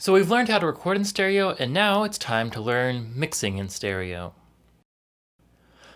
So we've learned how to record in stereo, and now it's time to learn mixing in stereo.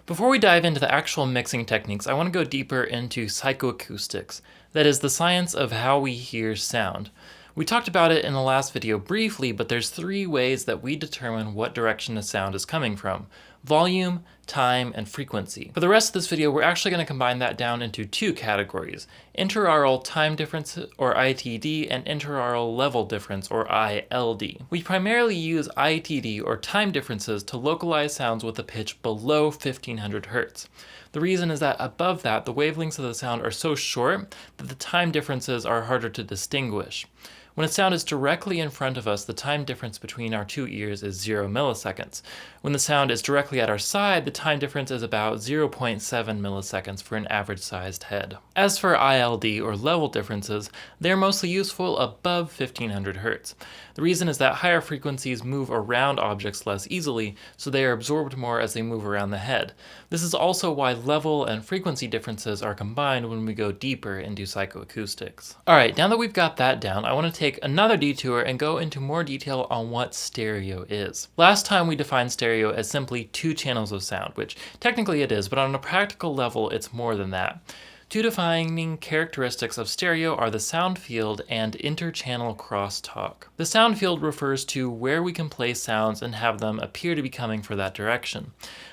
Before we dive into the actual mixing techniques, I want to go deeper into psychoacoustics, that is the science of how we hear sound. We talked about it in the last video briefly, but there's 3 ways that we determine what direction a sound is coming from: volume, time, and frequency. For the rest of this video, we're actually going to combine that down into 2 categories: interaural time difference, or ITD, and interaural level difference, or ILD. We primarily use ITD, or time differences, to localize sounds with a pitch below 1500 Hz. The reason is that above that, the wavelengths of the sound are so short that the time differences are harder to distinguish. When a sound is directly in front of us, the time difference between our 2 ears is 0 milliseconds. When the sound is directly at our side, the time difference is about 0.7 milliseconds for an average-sized head. As for ILD, or level differences, they are mostly useful above 1500 Hz. The reason is that higher frequencies move around objects less easily, so they are absorbed more as they move around the head. This is also why level and frequency differences are combined when we go deeper into psychoacoustics. Alright, now that we've got that down, I want to take another detour and go into more detail on what stereo is. Last time we defined stereo as simply 2 channels of sound, which technically it is, but on a practical level it's more than that. 2 defining characteristics of stereo are the sound field and interchannel crosstalk. The sound field refers to where we can place sounds and have them appear to be coming for that direction.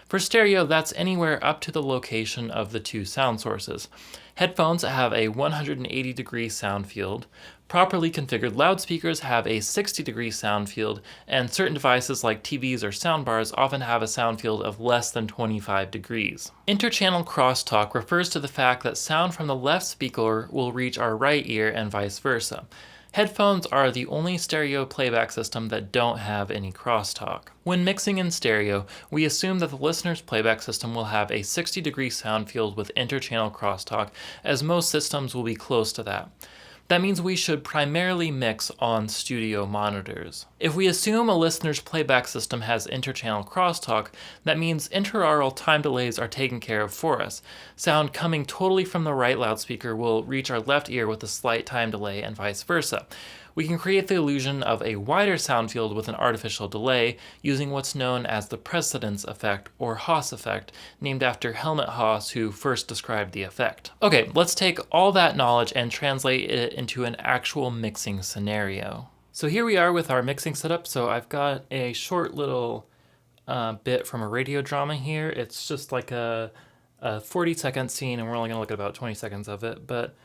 For stereo, that's anywhere up to the location of the 2 sound sources. Headphones have a 180-degree sound field. Properly configured loudspeakers have a 60-degree sound field, and certain devices like TVs or soundbars often have a sound field of less than 25 degrees. Interchannel crosstalk refers to the fact that sound from the left speaker will reach our right ear and vice versa. Headphones are the only stereo playback system that don't have any crosstalk. When mixing in stereo, we assume that the listener's playback system will have a 60-degree sound field with interchannel crosstalk, as most systems will be close to that. That means we should primarily mix on studio monitors. If we assume a listener's playback system has interchannel crosstalk, that means interaural time delays are taken care of for us. Sound coming totally from the right loudspeaker will reach our left ear with a slight time delay, and vice versa. We can create the illusion of a wider sound field with an artificial delay using what's known as the Precedence Effect, or Haas Effect, named after Helmut Haas, who first described the effect. Okay, let's take all that knowledge and translate it into an actual mixing scenario. So here we are with our mixing setup. So I've got a short little bit from a radio drama here. It's just like a 40-second scene, and we're only going to look at about 20 seconds of it. But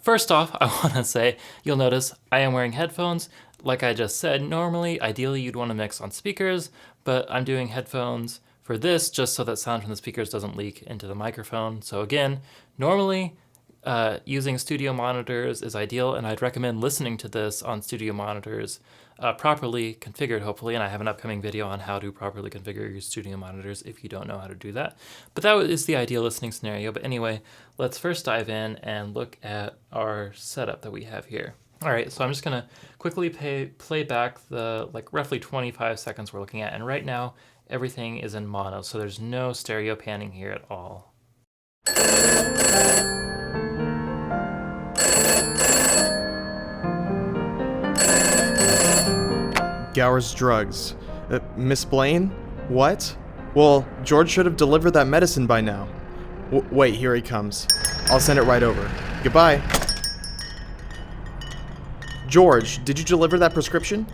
first off, I want to say, you'll notice I am wearing headphones. Like I just said, normally, ideally you'd want to mix on speakers, but I'm doing headphones for this just so that sound from the speakers doesn't leak into the microphone. So again, normally using studio monitors is ideal, and I'd recommend listening to this on studio monitors properly configured, hopefully, and I have an upcoming video on how to properly configure your studio monitors if you don't know how to do that. But that is the ideal listening scenario. But anyway, let's first dive in and look at our setup that we have here. All right, so I'm just gonna quickly play back the roughly 25 seconds we're looking at, and right now everything is in mono, so there's no stereo panning here at all. Gower's drugs. Miss Blaine? What? Well, George should have delivered that medicine by now. Wait, here he comes. I'll send it right over. Goodbye. George, did you deliver that prescription?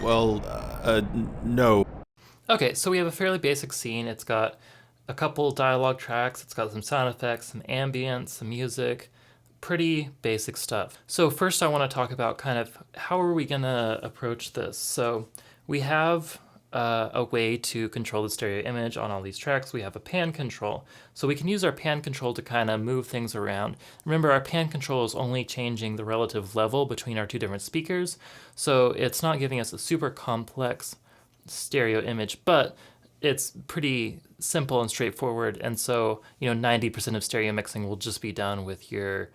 Well, no. Okay, so we have a fairly basic scene. It's got a couple dialogue tracks, it's got some sound effects, some ambience, some music, pretty basic stuff. So first I want to talk about kind of how are we gonna approach this. So we have a way to control the stereo image on all these tracks. We have a pan control. So we can use our pan control to kind of move things around. Remember, our pan control is only changing the relative level between our 2 different speakers. So it's not giving us a super complex stereo image, but it's pretty simple and straightforward. And so, 90% of stereo mixing will just be done with your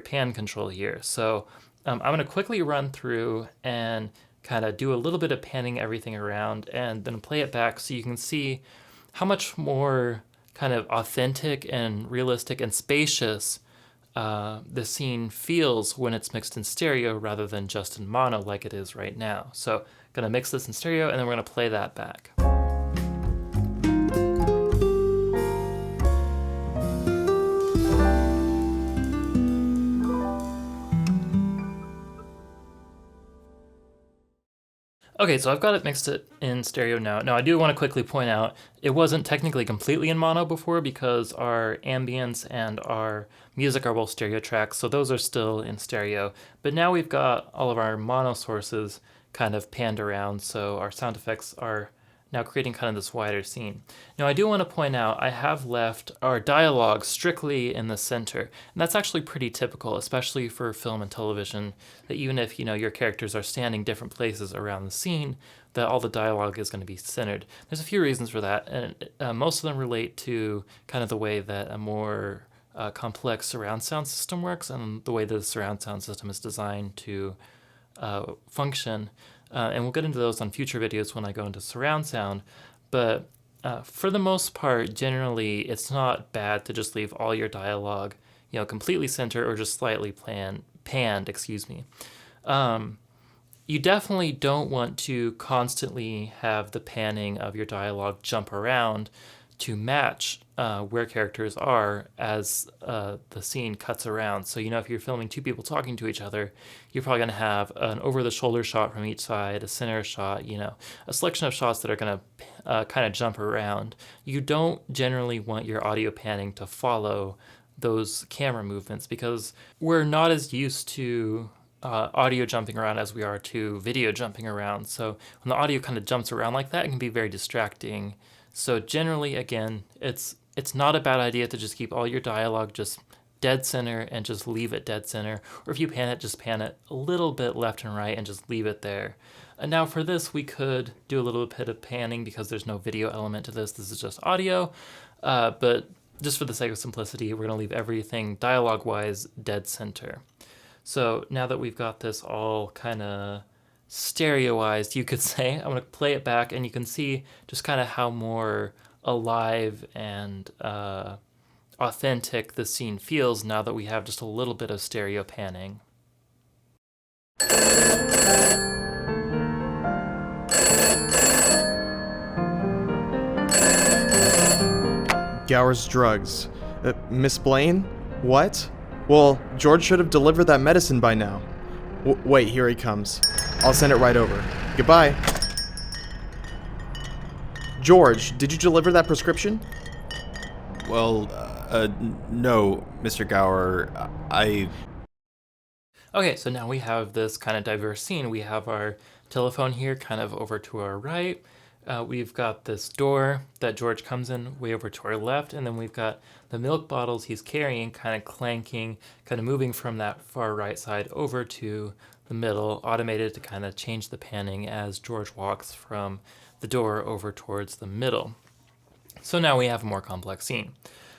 pan control here. So I'm going to quickly run through and kind of do a little bit of panning everything around and then play it back so you can see how much more kind of authentic and realistic and spacious the scene feels when it's mixed in stereo rather than just in mono like it is right now. So going to mix this in stereo, and then we're going to play that back. Okay, so I've got it mixed in stereo now. Now, I do want to quickly point out, it wasn't technically completely in mono before because our ambience and our music are both stereo tracks, so those are still in stereo. But now we've got all of our mono sources kind of panned around, so our sound effects are now creating kind of this wider scene. Now, I do want to point out, I have left our dialogue strictly in the center, and that's actually pretty typical, especially for film and television, that even if, your characters are standing different places around the scene, that all the dialogue is going to be centered. There's a few reasons for that, and most of them relate to kind of the way that a more complex surround sound system works and the way that the surround sound system is designed to function. And we'll get into those on future videos when I go into surround sound. But for the most part, generally, it's not bad to just leave all your dialogue, completely centered or just slightly panned, excuse me. You definitely don't want to constantly have the panning of your dialogue jump around to match where characters are as the scene cuts around. So, if you're filming two people talking to each other, you're probably going to have an over-the-shoulder shot from each side, a center shot, a selection of shots that are going to kind of jump around. You don't generally want your audio panning to follow those camera movements because we're not as used to audio jumping around as we are to video jumping around. So when the audio kind of jumps around like that, it can be very distracting. So generally, again, it's not a bad idea to just keep all your dialogue just dead center and just leave it dead center. Or if you pan it, just pan it a little bit left and right and just leave it there. And now for this, we could do a little bit of panning because there's no video element to this. This is just audio. But just for the sake of simplicity, we're going to leave everything dialogue-wise dead center. So now that we've got this all kind of stereoized, you could say, I'm going to play it back and you can see just kind of how more alive and authentic the scene feels now that we have just a little bit of stereo panning. Gower's drugs. Miss Blaine? What? Well, George should have delivered that medicine by now. Wait, here he comes. I'll send it right over. Goodbye. George, did you deliver that prescription? Well, no, Mr. Gower. Okay, so now we have this kind of diverse scene. We have our telephone here kind of over to our right. We've got this door that George comes in way over to our left, and then we've got the milk bottles he's carrying kind of clanking, kind of moving from that far right side over to the middle, automated to kind of change the panning as George walks from the door over towards the middle. So now we have a more complex scene.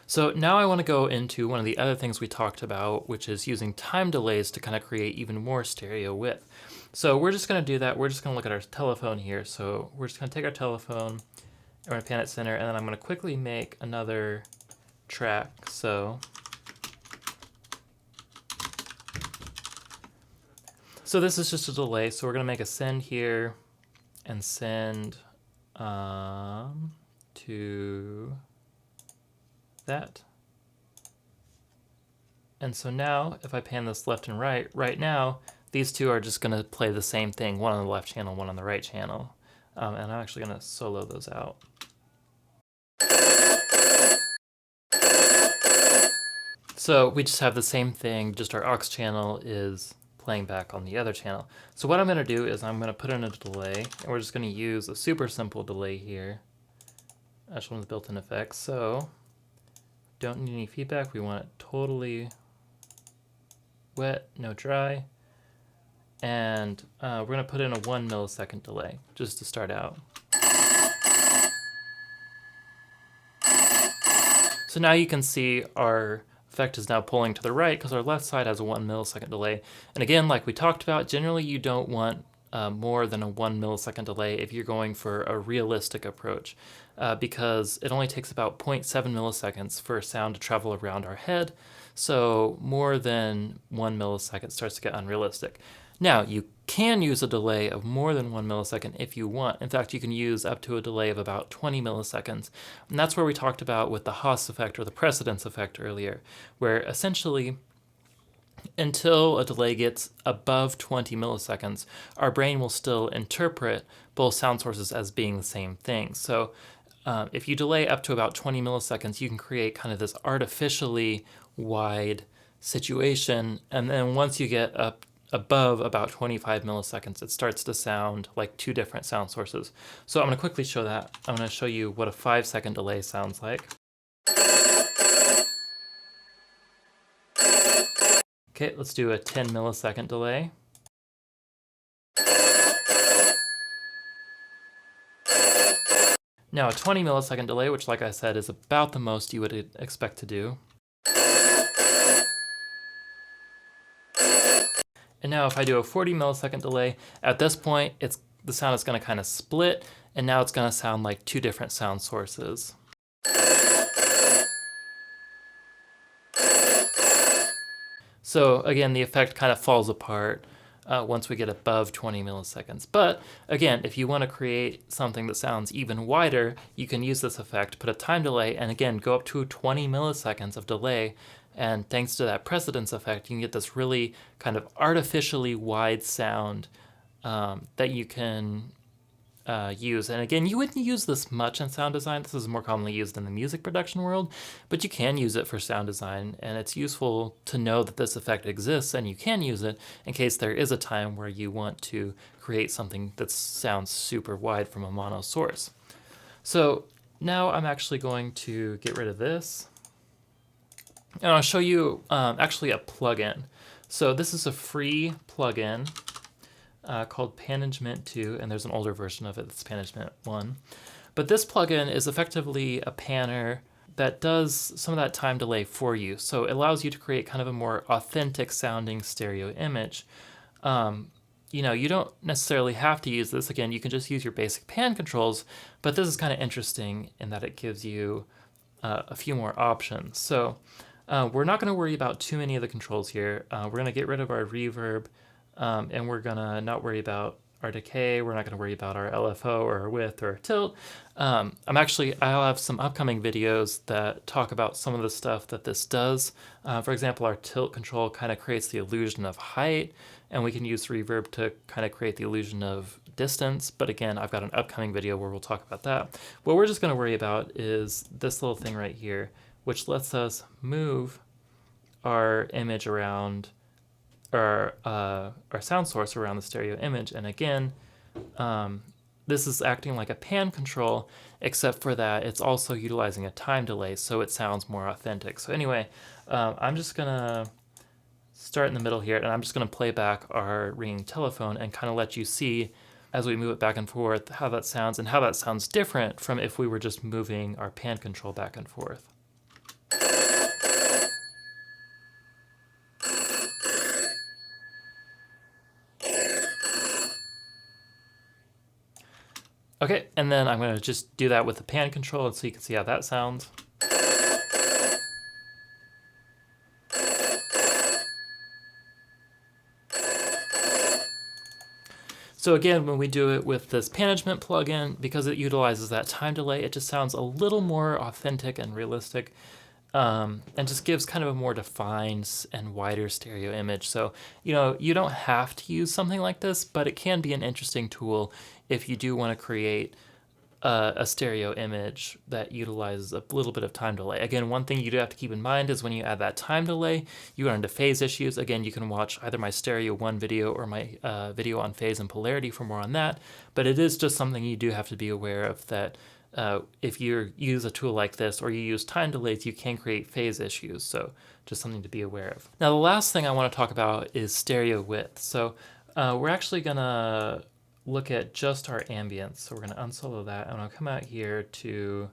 So now I want to go into one of the other things we talked about, which is using time delays to kind of create even more stereo width. So we're just going to do that. We're just going to look at our telephone here. So we're just going to take our telephone, and we're going to pan it center, and then I'm going to quickly make another track. So this is just a delay. So we're going to make a send here and send to that. And so now if I pan this left and right now, these two are just going to play the same thing, one on the left channel, one on the right channel. And I'm actually going to solo those out. So we just have the same thing, just our aux channel is playing back on the other channel. So what I'm going to do is I'm going to put in a delay, and we're just going to use a super simple delay here. That's one of the built-in effects. So don't need any feedback. We want it totally wet, no dry. And we're going to put in a 1 millisecond delay just to start out. So now you can see our effect is now pulling to the right because our left side has a 1 millisecond delay. And again, like we talked about, generally you don't want more than a 1 millisecond delay if you're going for a realistic approach because it only takes about 0.7 milliseconds for sound to travel around our head. So more than 1 millisecond starts to get unrealistic. Now, you can use a delay of more than 1 millisecond if you want. In fact, you can use up to a delay of about 20 milliseconds. And that's where we talked about with the Haas effect or the precedence effect earlier, where essentially until a delay gets above 20 milliseconds, our brain will still interpret both sound sources as being the same thing. So if you delay up to about 20 milliseconds, you can create kind of this artificially wide situation. And then once you get up above about 25 milliseconds, it starts to sound like two different sound sources. So I'm going to quickly show that. I'm going to show you what a 5-second delay sounds like. Okay, let's do a 10 millisecond delay. Now a 20 millisecond delay, which like I said is about the most you would expect to do. And now if I do a 40 millisecond delay, at this point the sound is going to kind of split, and now it's going to sound like two different sound sources. So again, the effect kind of falls apart once we get above 20 milliseconds. But again, if you want to create something that sounds even wider, you can use this effect, put a time delay, and again, go up to 20 milliseconds of delay. And thanks to that precedence effect, you can get this really kind of artificially wide sound that you can use. And again, you wouldn't use this much in sound design. This is more commonly used in the music production world, but you can use it for sound design, and it's useful to know that this effect exists and you can use it in case there is a time where you want to create something that sounds super wide from a mono source. So now I'm actually going to get rid of this, and I'll show you actually a plugin. So this is a free plugin called Panagement 2, and there's an older version of it that's Panagement 1. But this plugin is effectively a panner that does some of that time delay for you. So it allows you to create kind of a more authentic sounding stereo image. You know, you don't necessarily have to use this. Again, you can just use your basic pan controls, but this is kind of interesting in that it gives you a few more options. So we're not going to worry about too many of the controls here. We're going to get rid of our reverb, and we're going to not worry about our decay. We're not going to worry about our LFO or our width or our tilt. I'll have some upcoming videos that talk about some of the stuff that this does. For example, our tilt control kind of creates the illusion of height, and we can use reverb to kind of create the illusion of distance. But again, I've got an upcoming video where we'll talk about that. What we're just going to worry about is this little thing right here, which lets us move our image around, our sound source around the stereo image. And again, this is acting like a pan control, except for that it's also utilizing a time delay, so it sounds more authentic. So anyway, I'm just gonna start in the middle here, and I'm just gonna play back our ringing telephone and kind of let you see as we move it back and forth how that sounds, and how that sounds different from if we were just moving our pan control back and forth. Okay, and then I'm going to just do that with the pan control, and so you can see how that sounds. So again, when we do it with this Panagement plugin, because it utilizes that time delay, it just sounds a little more authentic and realistic, and just gives kind of a more defined and wider stereo image. So, you know, you don't have to use something like this, but it can be an interesting tool if you do want to create a stereo image that utilizes a little bit of time delay. Again, one thing you do have to keep in mind is when you add that time delay, you run into phase issues. Again, you can watch either my Stereo 1 video or my video on phase and polarity for more on that, but it is just something you do have to be aware of, that if you use a tool like this or you use time delays, you can create phase issues. So just something to be aware of. Now, the last thing I want to talk about is stereo width. So we're actually going to look at just our ambience. So we're going to unsolo that, and I'll come out here to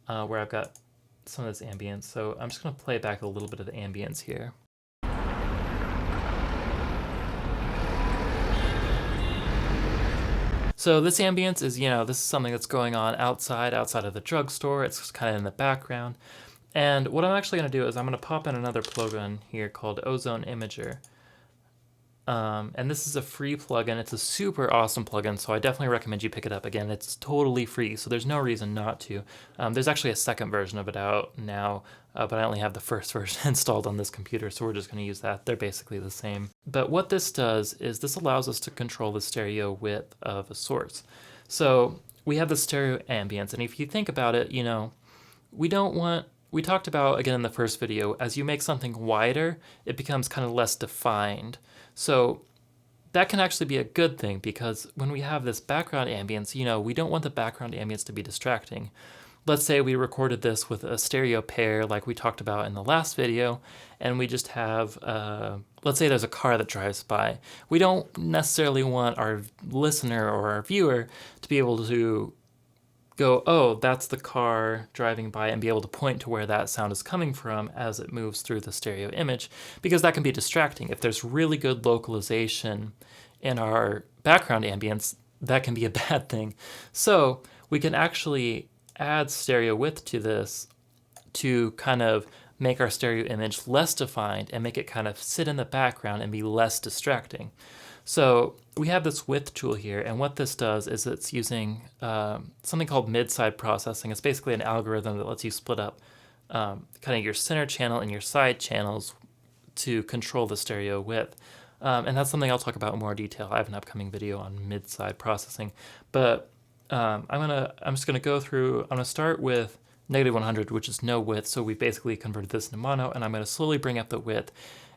where I've got some of this ambience. So I'm just going to play back a little bit of the ambience here. So this ambience is, you know, this is something that's going on outside of the drugstore. It's kind of in the background. And what I'm actually going to do is I'm going to pop in another plugin here called Ozone Imager. And this is a free plugin. It's a super awesome plugin, so I definitely recommend you pick it up. Again, it's totally free, so there's no reason not to. There's actually a second version of it out now, but I only have the first version installed on this computer, so we're just going to use that. They're basically the same. But what this does is this allows us to control the stereo width of a source. So we have the stereo ambience, and if you think about it, you know, we talked about, again in the first video, as you make something wider, it becomes kind of less defined. So that can actually be a good thing, because when we have this background ambience, you know, we don't want the background ambience to be distracting. Let's say we recorded this with a stereo pair like we talked about in the last video, and we just have, let's say there's a car that drives by. We don't necessarily want our listener or our viewer to be able to go, oh, that's the car driving by, and be able to point to where that sound is coming from as it moves through the stereo image, because that can be distracting. If there's really good localization in our background ambience, that can be a bad thing. So we can actually add stereo width to this to kind of make our stereo image less defined and make it kind of sit in the background and be less distracting. So we have this width tool here, and what this does is it's using something called mid-side processing. It's basically an algorithm that lets you split up kind of your center channel and your side channels to control the stereo width. And that's something I'll talk about in more detail. I have an upcoming video on mid-side processing. But I'm just gonna go through. I'm gonna start with -100, which is no width. So we basically converted this into mono, and I'm gonna slowly bring up the width.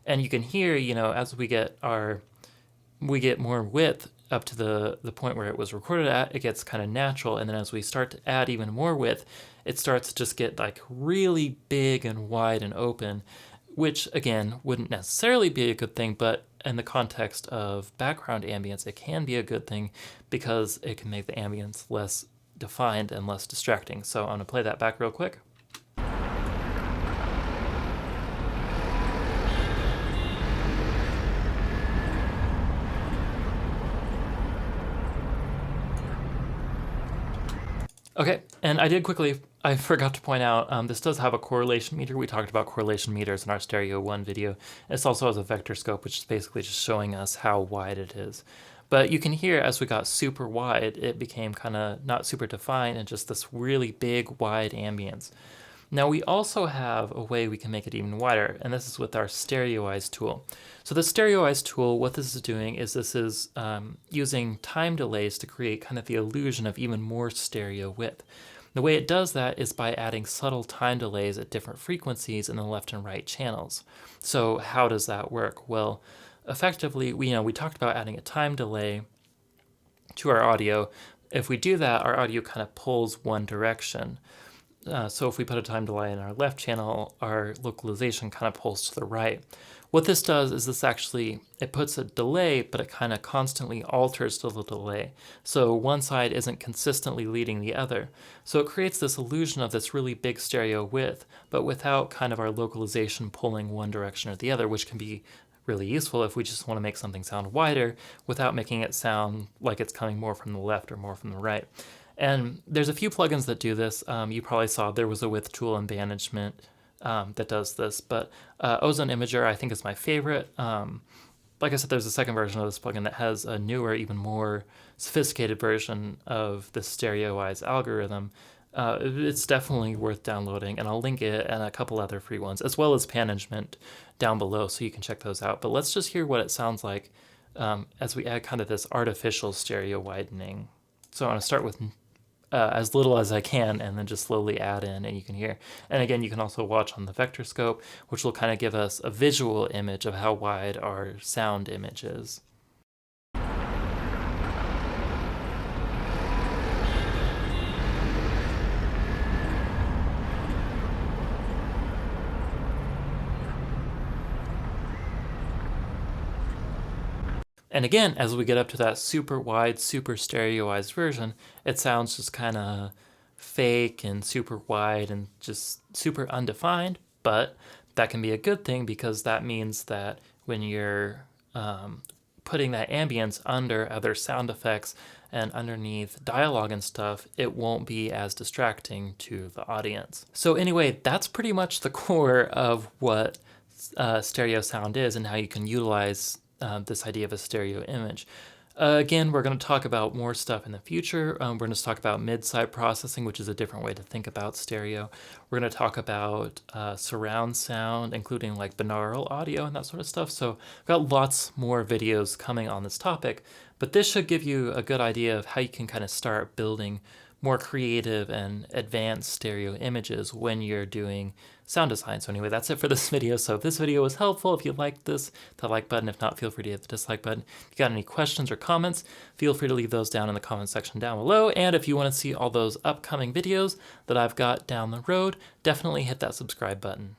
And you can hear, you know, as we get more width up to the point where it was recorded at, it gets kind of natural. And then as we start to add even more width, it starts to just get like really big and wide and open, which again wouldn't necessarily be a good thing, but in the context of background ambience, it can be a good thing because it can make the ambience less defined and less distracting. So I'm gonna play that back real quick. Okay, and I forgot to point out, this does have a correlation meter. We talked about correlation meters in our Stereo 1 video. This also has a vector scope, which is basically just showing us how wide it is. But you can hear as we got super wide, it became kind of not super defined and just this really big, wide ambience. Now we also have a way we can make it even wider, and this is with our Stereoized tool. So the Stereoized tool, what this is doing is this is using time delays to create kind of the illusion of even more stereo width. The way it does that is by adding subtle time delays at different frequencies in the left and right channels. So how does that work? Well, effectively, we talked about adding a time delay to our audio. If we do that, our audio kind of pulls one direction. So if we put a time delay in our left channel, our localization kind of pulls to the right. What this does is it puts a delay, but it kind of constantly alters the delay. So one side isn't consistently leading the other. So it creates this illusion of this really big stereo width, but without kind of our localization pulling one direction or the other, which can be really useful if we just want to make something sound wider without making it sound like it's coming more from the left or more from the right. And there's a few plugins that do this. You probably saw there was a width tool in management that does this, but Ozone Imager I think is my favorite. Like I said, there's a second version of this plugin that has a newer, even more sophisticated version of the Stereoized algorithm. It's definitely worth downloading, and I'll link it and a couple other free ones, as well as Management down below, so you can check those out. But let's just hear what it sounds like as we add kind of this artificial stereo widening. So I'm going to start with as little as I can, and then just slowly add in, and you can hear. And again, you can also watch on the vector scope, which will kind of give us a visual image of how wide our sound image is. And again, as we get up to that super wide, super stereoized version, it sounds just kind of fake and super wide and just super undefined, but that can be a good thing because that means that when you're putting that ambience under other sound effects and underneath dialogue and stuff, it won't be as distracting to the audience. So anyway, that's pretty much the core of what stereo sound is and how you can utilize this idea of a stereo image. Again, we're going to talk about more stuff in the future. We're going to talk about mid-side processing, which is a different way to think about stereo. We're going to talk about surround sound, including like binaural audio and that sort of stuff. So I've got lots more videos coming on this topic, but this should give you a good idea of how you can kind of start building more creative and advanced stereo images when you're doing sound design. So anyway, that's it for this video. So if this video was helpful, if you liked this, hit the like button. If not, feel free to hit the dislike button. If you got any questions or comments, feel free to leave those down in the comment section down below. And if you want to see all those upcoming videos that I've got down the road, definitely hit that subscribe button.